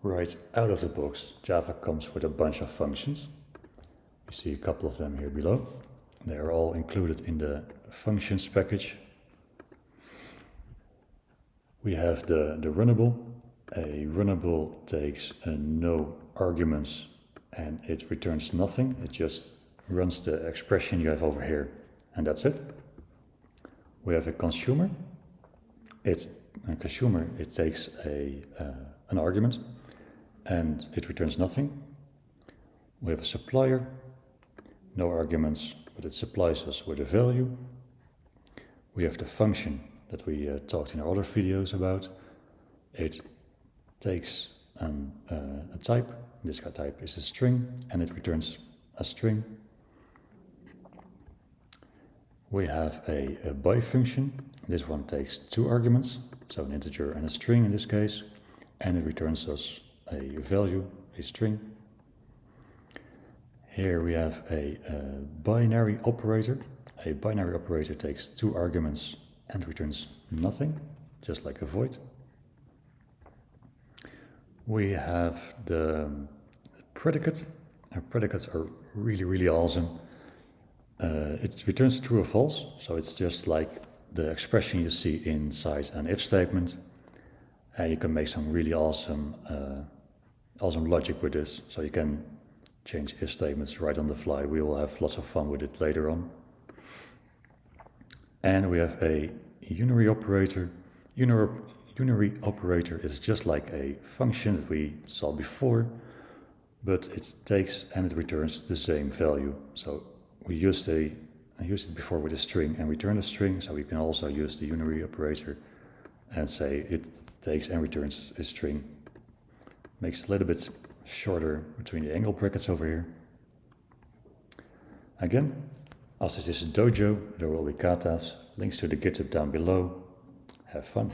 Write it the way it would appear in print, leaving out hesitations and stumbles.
Right out of the box, Java comes with a bunch of functions. You see a couple of them here below. They are all included in the functions package. We have the runnable. A runnable takes no arguments and it returns nothing. It just runs the expression you have over here, and that's it. We have a consumer. It takes an argument and it returns nothing. We have a supplier, no arguments, but it supplies us with a value. We have the function that we talked in our other videos about. It takes a type. This type is a string, and it returns a string. We have a by function. This one takes two arguments, so an integer and a string in this case, and it returns us a value, a string. Here we have a binary operator. A binary operator takes two arguments and returns nothing, just like a void. We have the predicate. Our predicates are really awesome. It returns true or false, so it's just like the expression you see inside an if statement. And you can make some really awesome logic with this, so you can change if statements right on the fly. We will have lots of fun with it later on. And we have a unary operator. Unary operator is just like a function that we saw before, but it takes and it returns the same value. So I used it before with a string and returned a string, so we can also use the unary operator and say it takes and returns a string. Makes it a little bit shorter between the angle brackets over here. Again, as this is a dojo, there will be katas, links to the GitHub down below. Have fun.